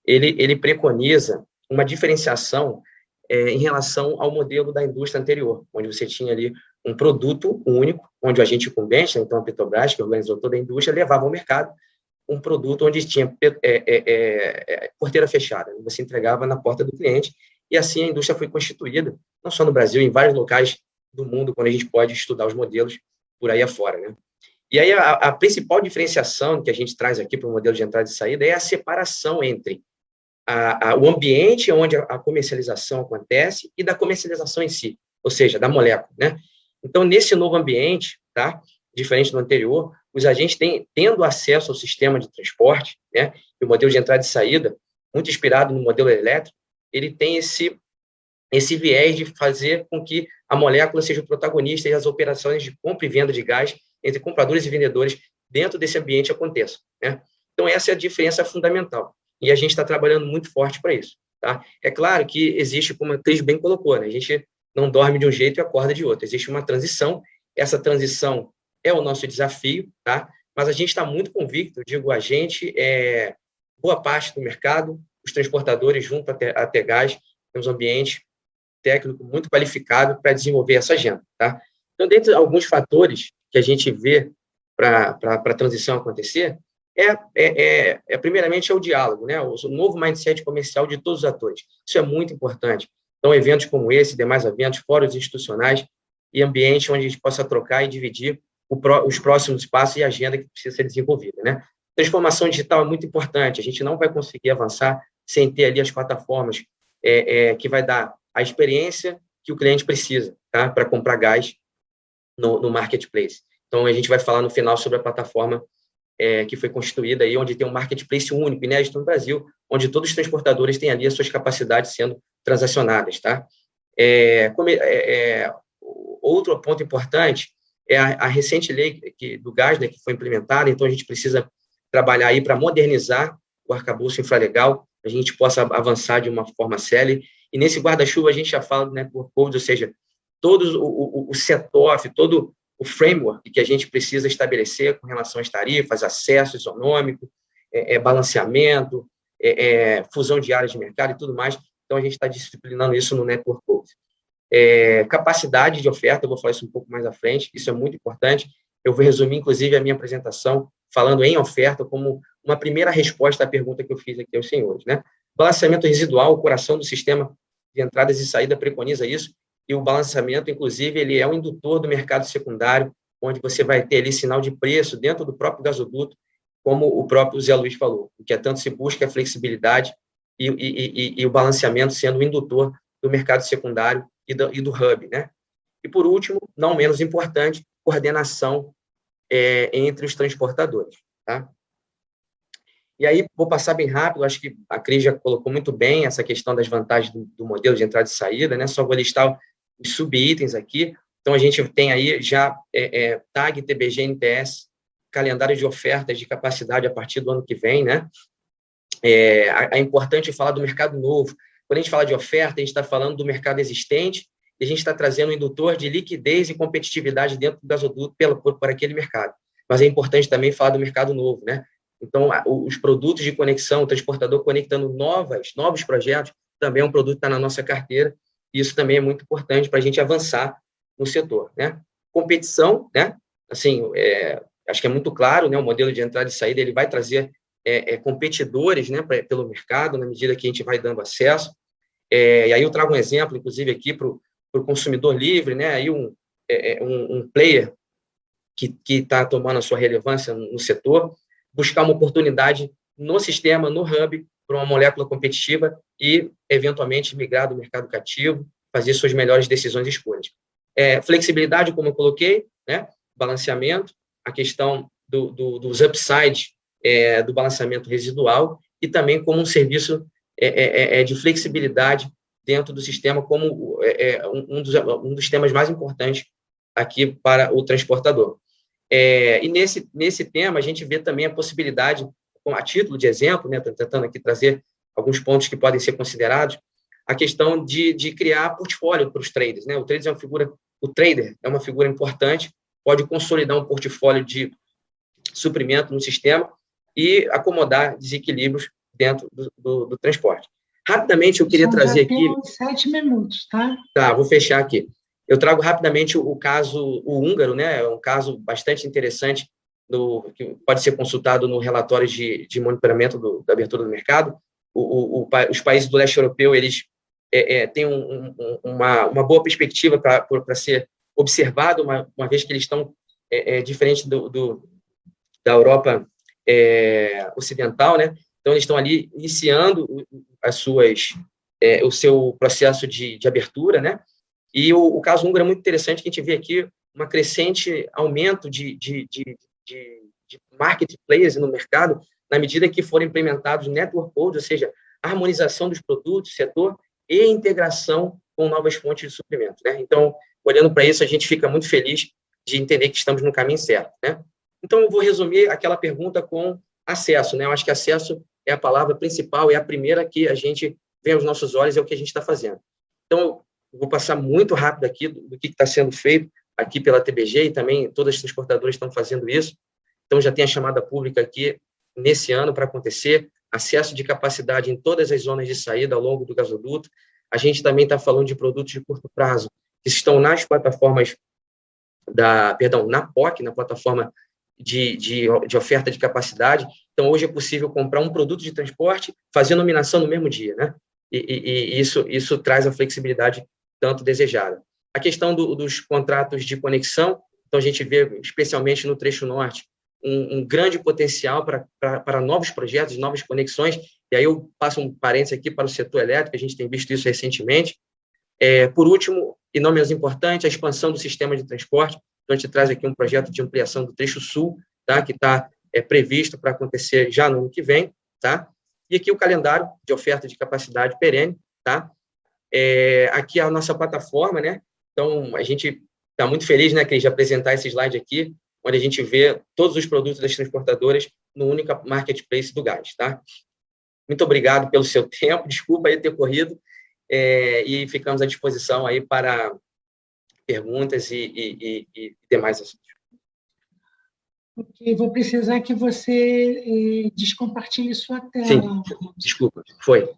Ele preconiza uma diferenciação em relação ao modelo da indústria anterior, onde você tinha ali um produto único, onde o agente incumbente, então a Petrobras, que organizou toda a indústria, levava ao mercado um produto onde tinha porteira fechada. Você entregava na porta do cliente, e assim a indústria foi constituída, não só no Brasil, em vários locais do mundo, quando a gente pode estudar os modelos por aí afora, né? E aí a principal diferenciação que a gente traz aqui para o modelo de entrada e saída é a separação entre o ambiente onde a comercialização acontece e da comercialização em si, ou seja, da molécula, né? Então, nesse novo ambiente, tá? Diferente do anterior, os agentes tendo acesso ao sistema de transporte, né? E o modelo de entrada e saída, muito inspirado no modelo elétrico, ele tem esse viés de fazer com que a molécula seja o protagonista e as operações de compra e venda de gás entre compradores e vendedores dentro desse ambiente aconteçam, né? Então, essa é a diferença fundamental. E a gente está trabalhando muito forte para isso, tá? É claro que existe, como a Cris bem colocou, né? A gente não dorme de um jeito e acorda de outro. Existe uma transição. Essa transição é o nosso desafio, tá? Mas a gente está muito convicto, digo, a gente, boa parte do mercado, os transportadores junto à Tegás, temos um ambiente técnico muito qualificado para desenvolver essa agenda, tá? Então, dentre alguns fatores que a gente vê para a transição acontecer, primeiramente, é o diálogo, né? O novo mindset comercial de todos os atores. Isso é muito importante. Então, eventos como esse, demais eventos, fóruns institucionais e ambiente onde a gente possa trocar e dividir os próximos passos e a agenda que precisa ser desenvolvida, né? Transformação digital é muito importante. A gente não vai conseguir avançar sem ter ali as plataformas que vai dar a experiência que o cliente precisa, tá? Para comprar gás no marketplace. Então, a gente vai falar no final sobre a plataforma que foi constituída aí, onde tem um marketplace único, inédito no Brasil, onde todos os transportadores têm ali as suas capacidades sendo transacionadas, tá? Outro ponto importante é a recente lei do gás, né, que foi implementada, então a gente precisa trabalhar aí para modernizar o arcabouço infralegal, a gente possa avançar de uma forma célere, e nesse guarda-chuva a gente já fala do Network Code, ou seja, todo o set-off, todo o framework que a gente precisa estabelecer com relação às tarifas, acesso isonômico, balanceamento, fusão de áreas de mercado e tudo mais. Então, a gente está disciplinando isso no Network Code. Capacidade de oferta, eu vou falar isso um pouco mais à frente, isso é muito importante. Eu vou resumir, inclusive, a minha apresentação falando em oferta como uma primeira resposta à pergunta que eu fiz aqui aos senhores, né? Balanceamento residual, o coração do sistema de entradas e saída preconiza isso, e o balanceamento, inclusive, ele é um indutor do mercado secundário, onde você vai ter ali sinal de preço dentro do próprio gasoduto, como o próprio Zé Luiz falou, o que tanto se busca é a flexibilidade e o balanceamento sendo o indutor do mercado secundário e do hub, né? E, por último, não menos importante, coordenação entre os transportadores, tá? E aí, vou passar bem rápido, acho que a Cris já colocou muito bem essa questão das vantagens do modelo de entrada e saída, né? Só vou listar os subitens aqui. Então, a gente tem aí já TAG, TBG, NTS, calendário de ofertas de capacidade a partir do ano que vem, né? É importante falar do mercado novo. Quando a gente fala de oferta, a gente está falando do mercado existente e a gente está trazendo um indutor de liquidez e competitividade dentro do gasoduto por aquele mercado. Mas é importante também falar do mercado novo, né? Então, os produtos de conexão, o transportador conectando novos projetos, também é um produto que está na nossa carteira, e isso também é muito importante para a gente avançar no setor, né? Competição, né? Assim, acho que é muito claro, né? O modelo de entrada e saída, ele vai trazer competidores, né? Pelo mercado, na medida que a gente vai dando acesso. E aí eu trago um exemplo, inclusive, aqui para o consumidor livre, né? Aí um player que está tomando a sua relevância no setor, buscar uma oportunidade no sistema, no hub, para uma molécula competitiva e, eventualmente, migrar do mercado cativo, fazer suas melhores decisões e escolhas. Flexibilidade, como eu coloquei, né? Balanceamento, a questão dos upsides do balanceamento residual e também como um serviço de flexibilidade dentro do sistema, como um dos temas mais importantes aqui para o transportador. E nesse tema, a gente vê também a possibilidade, a título de exemplo, né, estou tentando aqui trazer alguns pontos que podem ser considerados, a questão de criar portfólio para os traders, né? O trader é uma figura importante, pode consolidar um portfólio de suprimento no sistema e acomodar desequilíbrios dentro do transporte. Rapidamente, eu queria trazer aqui... 7 minutos, tá? Tá, vou fechar aqui. Eu trago rapidamente o caso húngaro, né? É um caso bastante interessante, que pode ser consultado no relatório de monitoramento da abertura do mercado. Os países do leste europeu, eles têm uma boa perspectiva para ser observado, uma vez que eles estão diferente da Europa ocidental, né? Então, eles estão ali iniciando o seu processo de abertura, né? E o caso húngaro é muito interessante, que a gente vê aqui uma crescente aumento de market players no mercado, na medida que forem implementados network codes, ou seja, harmonização dos produtos, setor, e integração com novas fontes de suprimento, né? Então, olhando para isso, a gente fica muito feliz de entender que estamos no caminho certo, né? Então, eu vou resumir aquela pergunta com acesso, né? Eu acho que acesso é a palavra principal, é a primeira que a gente vê aos nossos olhos, é o que a gente está fazendo. Então, eu vou passar muito rápido aqui do que está sendo feito aqui pela TBG, e também todas as transportadoras estão fazendo isso. Então, já tem a chamada pública aqui nesse ano para acontecer, acesso de capacidade em todas as zonas de saída ao longo do gasoduto. A gente também está falando de produtos de curto prazo, que estão nas plataformas na POC, na plataforma de oferta de capacidade. Então, hoje é possível comprar um produto de transporte, fazer nominação no mesmo dia, né? E isso traz a flexibilidade tanto desejada. A questão dos contratos de conexão, então a gente vê, especialmente no trecho norte, um grande potencial para novos projetos, novas conexões, e aí eu passo um parênteses aqui para o setor elétrico, a gente tem visto isso recentemente. Por último, e não menos importante, a expansão do sistema de transporte. Então, a gente traz aqui um projeto de ampliação do trecho sul, tá? Que está previsto para acontecer já no ano que vem, tá? E aqui o calendário de oferta de capacidade perene, tá? Aqui a nossa plataforma, né? Então, a gente está muito feliz, né, Cris, de apresentar esse slide aqui, onde a gente vê todos os produtos das transportadoras no único marketplace do gás, tá? Muito obrigado pelo seu tempo, desculpa aí ter corrido, e ficamos à disposição aí para perguntas e demais assuntos. Ok, vou precisar que você descompartilhe sua tela. Sim, desculpa, foi.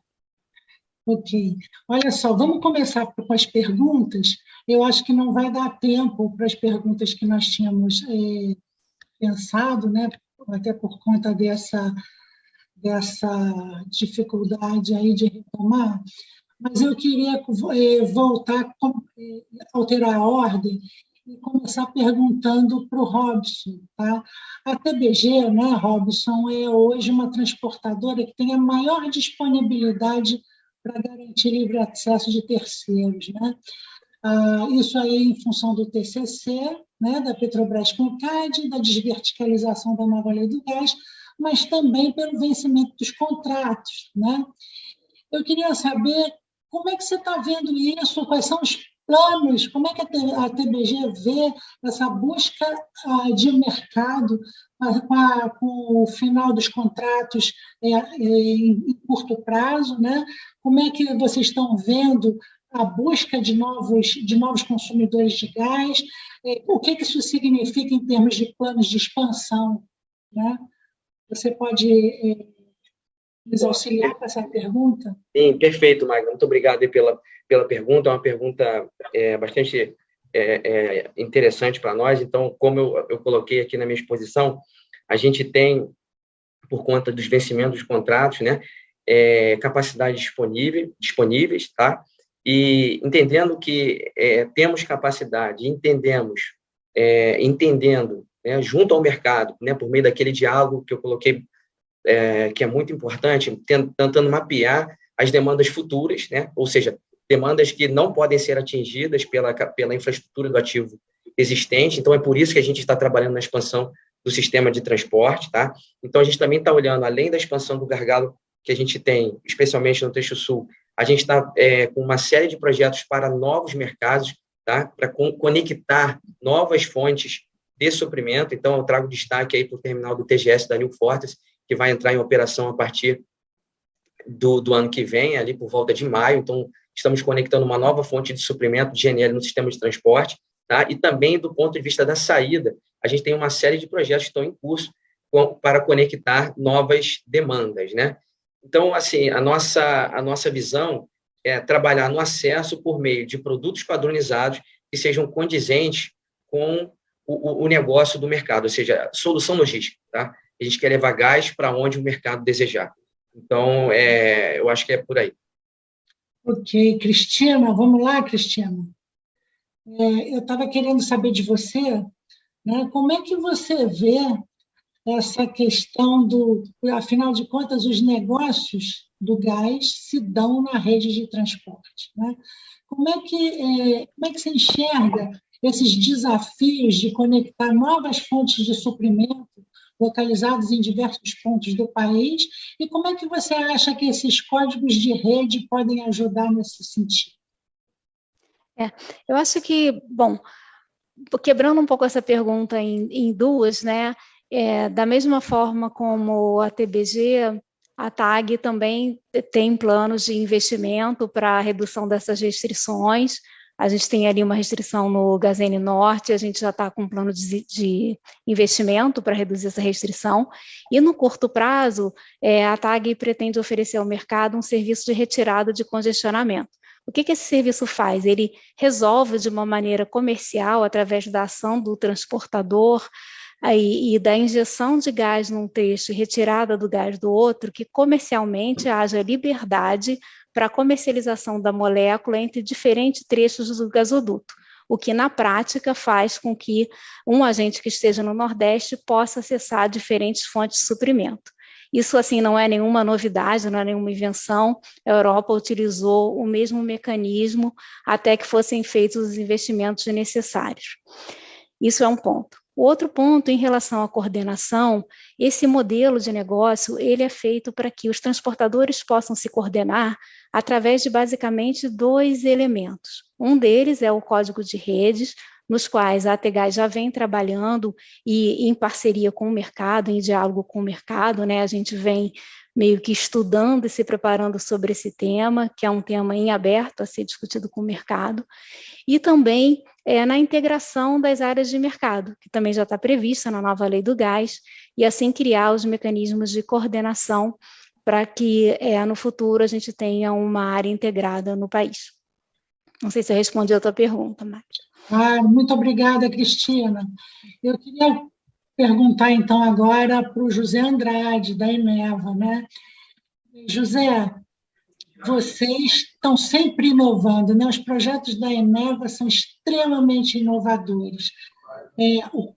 Ok. Olha só, vamos começar com as perguntas. Eu acho que não vai dar tempo para as perguntas que nós tínhamos pensado, né? Até por conta dessa dificuldade aí de retomar. Mas eu queria voltar, alterar a ordem e começar perguntando para o Robson. Tá? A TBG, né, Robson, é hoje uma transportadora que tem a maior disponibilidade para garantir livre acesso de terceiros, né? Isso aí em função do TCC, né, da Petrobras com o CAD, da desverticalização da nova lei do gás, mas também pelo vencimento dos contratos, né? Eu queria saber como é que você está vendo isso, quais são os planos, como é que a TBG vê essa busca de mercado com o final dos contratos em curto prazo, né? Como é que vocês estão vendo a busca de novos consumidores de gás? O que isso significa em termos de planos de expansão, né? Você pode nos auxiliar com essa pergunta? Sim, perfeito, Magda. Muito obrigado pela pergunta. É uma pergunta bastante interessante para nós. Então, como eu coloquei aqui na minha exposição, a gente tem, por conta dos vencimentos dos contratos, né, capacidade disponíveis, tá? e entendendo que temos capacidade, entendendo, né, junto ao mercado, né, por meio daquele diálogo que eu coloquei, que é muito importante, tentando mapear as demandas futuras, né, ou seja, demandas que não podem ser atingidas pela infraestrutura do ativo existente. Então, é por isso que a gente está trabalhando na expansão do sistema de transporte, tá? Então, a gente também está olhando, além da expansão do gargalo que a gente tem, especialmente no Trecho Sul, a gente está com uma série de projetos para novos mercados, tá? Para conectar novas fontes de suprimento. Então, eu trago destaque aí para o terminal do TGS da New Fortress, que vai entrar em operação a partir do ano que vem, ali por volta de maio. Então, estamos conectando uma nova fonte de suprimento de GNL no sistema de transporte, tá? E também, do ponto de vista da saída, a gente tem uma série de projetos que estão em curso para conectar novas demandas, né? Então, assim, a nossa visão é trabalhar no acesso por meio de produtos padronizados que sejam condizentes com o negócio do mercado, ou seja, solução logística, tá? A gente quer levar gás para onde o mercado desejar. Então, eu acho que é por aí. Ok, Cristina, vamos lá, Cristina. Eu estava querendo saber de você, né, como é que você vê essa questão afinal de contas, os negócios do gás se dão na rede de transporte, né? Como é que você enxerga esses desafios de conectar novas fontes de suprimento localizadas em diversos pontos do país, e como é que você acha que esses códigos de rede podem ajudar nesse sentido? Eu acho que, bom, quebrando um pouco essa pergunta em duas, né? Da mesma forma como a TBG, a TAG também tem planos de investimento para a redução dessas restrições. A gente tem ali uma restrição no Gazene Norte, a gente já está com um plano de investimento para reduzir essa restrição. E no curto prazo, a TAG pretende oferecer ao mercado um serviço de retirada de congestionamento. O que esse serviço faz? Ele resolve de uma maneira comercial, através da ação do transportador e da injeção de gás num trecho e retirada do gás do outro, que comercialmente haja liberdade para a comercialização da molécula entre diferentes trechos do gasoduto, o que na prática faz com que um agente que esteja no Nordeste possa acessar diferentes fontes de suprimento. Isso, assim, não é nenhuma novidade, não é nenhuma invenção. A Europa utilizou o mesmo mecanismo até que fossem feitos os investimentos necessários. Isso é um ponto. O outro ponto, em relação à coordenação, esse modelo de negócio, ele é feito para que os transportadores possam se coordenar através de, basicamente, 2 elementos. Um deles é o código de redes, nos quais a ATGAS já vem trabalhando e em parceria com o mercado, em diálogo com o mercado, né? A gente vem meio que estudando e se preparando sobre esse tema, que é um tema em aberto a ser discutido com o mercado, e também na integração das áreas de mercado, que também já está prevista na nova lei do gás, e assim criar os mecanismos de coordenação para que no futuro a gente tenha uma área integrada no país. Não sei se eu respondi a tua pergunta, Márcia. Muito obrigada, Cristina. Eu queria perguntar, então, agora para o José Andrade, da Eneva, né? José, vocês estão sempre inovando, né? Os projetos da Eneva são extremamente inovadores.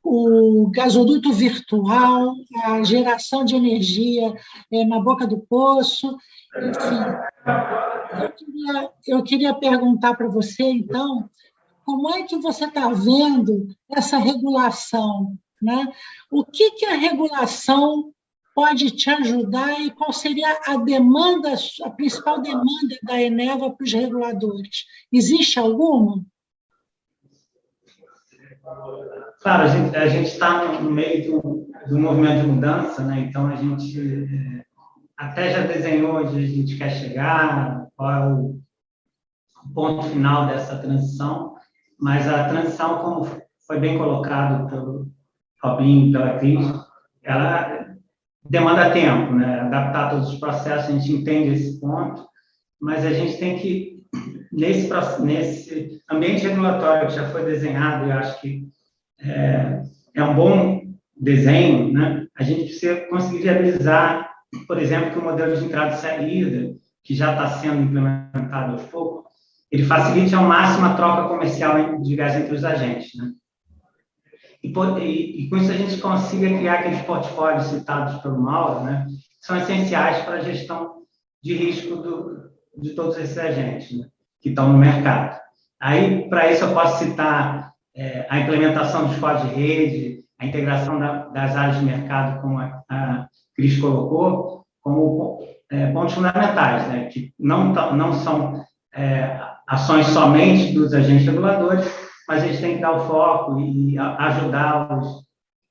O gasoduto virtual, a geração de energia na boca do poço, enfim. Eu queria perguntar para você, então, como é que você está vendo essa regulação, né? O que a regulação pode te ajudar e qual seria a principal demanda da Eneva para os reguladores? Existe alguma? Claro, a gente está no meio do movimento de mudança, né? Então a gente até já desenhou onde a gente quer chegar, qual é o ponto final dessa transição, mas a transição, como foi bem colocado pelo Robinho e pela Cris, ela demanda tempo, né? Adaptar todos os processos, a gente entende esse ponto, mas a gente tem que, nesse ambiente regulatório que já foi desenhado, eu acho que é um bom desenho, né? A gente precisa conseguir viabilizar, por exemplo, que o modelo de entrada e saída, que já está sendo implementado aos poucos, ele facilite ao máximo a troca comercial de gás entre os agentes, né? E com isso a gente consiga criar aqueles portfólios citados pelo Mauro, né, que são essenciais para a gestão de risco de todos esses agentes, né, que estão no mercado. Aí, para isso, eu posso citar a implementação dos códigos de rede, a integração das áreas de mercado, como a Cris colocou, como pontos fundamentais, né, que não são ações somente dos agentes reguladores, mas a gente tem que dar o foco e ajudar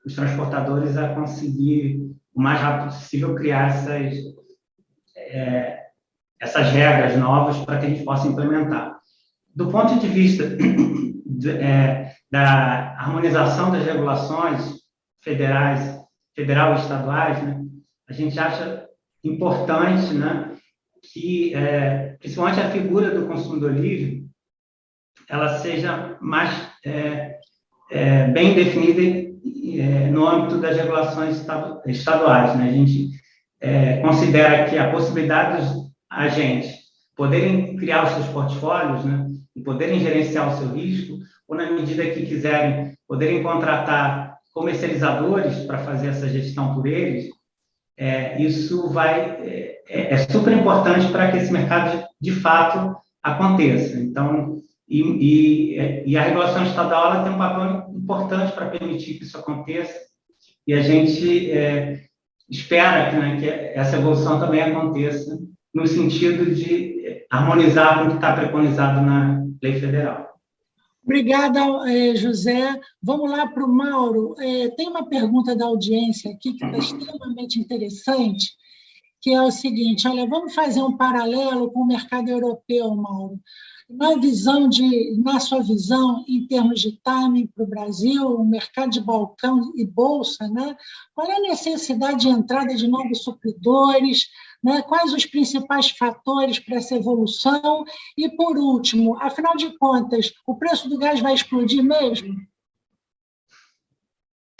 os transportadores a conseguir, o mais rápido possível, criar essas regras novas para que a gente possa implementar. Do ponto de vista da harmonização das regulações federal e estaduais, né, a gente acha importante, né, que, principalmente a figura do consumidor livre, ela seja mais bem definida no âmbito das regulações estaduais, né? A gente considera que a possibilidade dos agentes poderem criar os seus portfólios, né, e poderem gerenciar o seu risco, ou na medida que quiserem, poderem contratar comercializadores para fazer essa gestão por eles, isso é super importante para que esse mercado, de fato, aconteça. Então, a regulação estadual ela tem um papel importante para permitir que isso aconteça, e a gente espera que essa evolução também aconteça no sentido de harmonizar com o que está preconizado na lei federal. Obrigada, José. Vamos lá para o Mauro. Tem uma pergunta da audiência aqui que está extremamente interessante, que é o seguinte: olha, vamos fazer um paralelo com o mercado europeu, Mauro. Na sua visão, em termos de timing para o Brasil, o mercado de balcão e bolsa, né? Qual é a necessidade de entrada de novos supridores, né? Quais os principais fatores para essa evolução? E, por último, afinal de contas, o preço do gás vai explodir mesmo?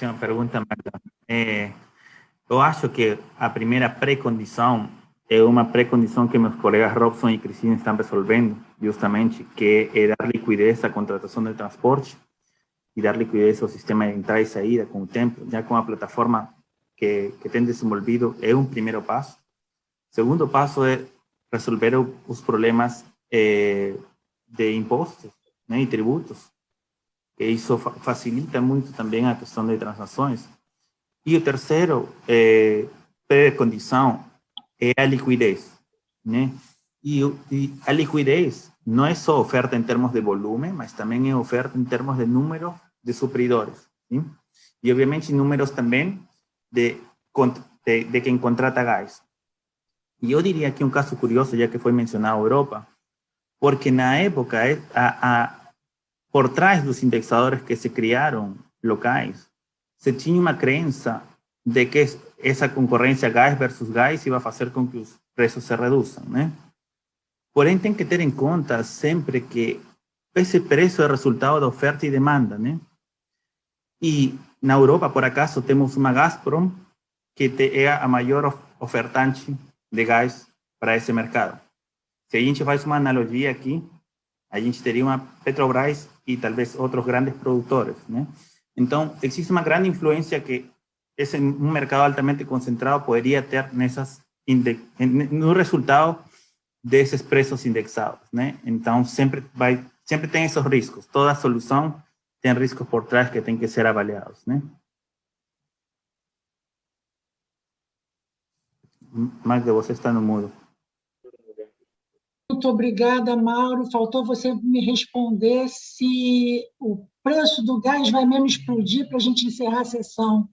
Uma pergunta, Magda. Eu acho que a primeira pré-condição é uma pré-condição que meus colegas Robson e Cristina estão resolvendo, justamente, que é dar liquidez à contratação de transporte e dar liquidez ao sistema de entrada e saída com o tempo, já com a plataforma que tem desenvolvido, é um primeiro passo. O segundo passo é resolver os problemas de impostos, né, e tributos, que isso facilita muito também a questão de transações. E o terceiro pré-condição é a liquidez, né? E a liquidez não é só oferta em termos de volume, mas também é oferta em termos de número de supridores, sim? E, obviamente, números também de quem contrata gás. E eu diria que um caso curioso, já que foi mencionado a Europa, porque na época, por trás dos indexadores que se criaram locais, se tinha uma crença de que essa concorrência gás versus gás iba a fazer com que os preços se reduzam, né? Porém, tem que ter em conta sempre que esse preço é resultado da oferta e demanda, né? E na Europa, por acaso, temos uma Gazprom que é a maior ofertante de gás para esse mercado. Se a gente faz uma analogia aqui, a gente teria uma Petrobras e talvez outros grandes produtores, né? Então, existe uma grande influência que um mercado altamente concentrado poderia ter no resultado desses preços indexados, né? Então, sempre tem esses riscos. Toda solução tem riscos por trás que tem que ser avaliados, né? Magda, você está no mudo. Muito obrigada, Mauro. Faltou você me responder se o preço do gás vai mesmo explodir para a gente encerrar a sessão.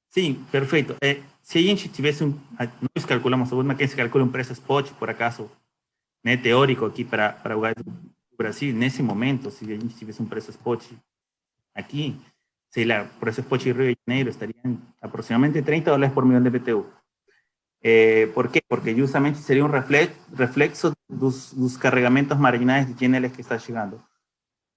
Sim, perfeito. Se a gente tivesse nós calculamos, a McKinsey calcula um preço spot, por acaso, né, teórico aqui para o gás do Brasil, nesse momento, se a gente tivesse um preço spot aqui, sei lá, o preço spot de Rio de Janeiro estaria em aproximadamente $30 por milhão de BTU. ¿Por quê? Porque justamente seria um reflexo dos carregamentos marginais de GNL que está chegando.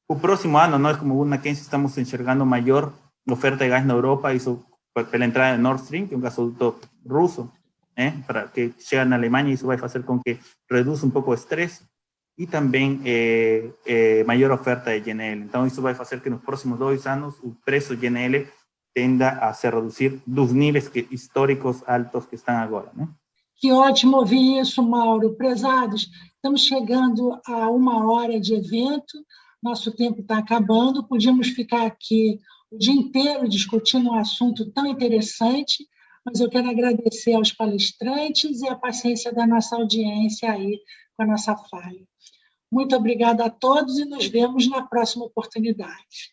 O próximo ano, nós como Wood Mackenzie estamos enxergando maior oferta de gás na Europa, isso pela entrada de Nord Stream, que é um gasoduto russo, para que chega na Alemanha, isso vai fazer com que reduza um pouco o estresse. e também maior oferta de GNL. Então, isso vai fazer que nos próximos 2 anos o preço de GNL tenda a se reduzir dos níveis históricos altos que estão agora, né? Que ótimo ouvir isso, Mauro. Prezados, estamos chegando a 1 hora de evento, nosso tempo está acabando, podíamos ficar aqui o dia inteiro discutindo um assunto tão interessante, mas eu quero agradecer aos palestrantes e a paciência da nossa audiência aí com a nossa fala. Muito obrigada a todos e nos vemos na próxima oportunidade.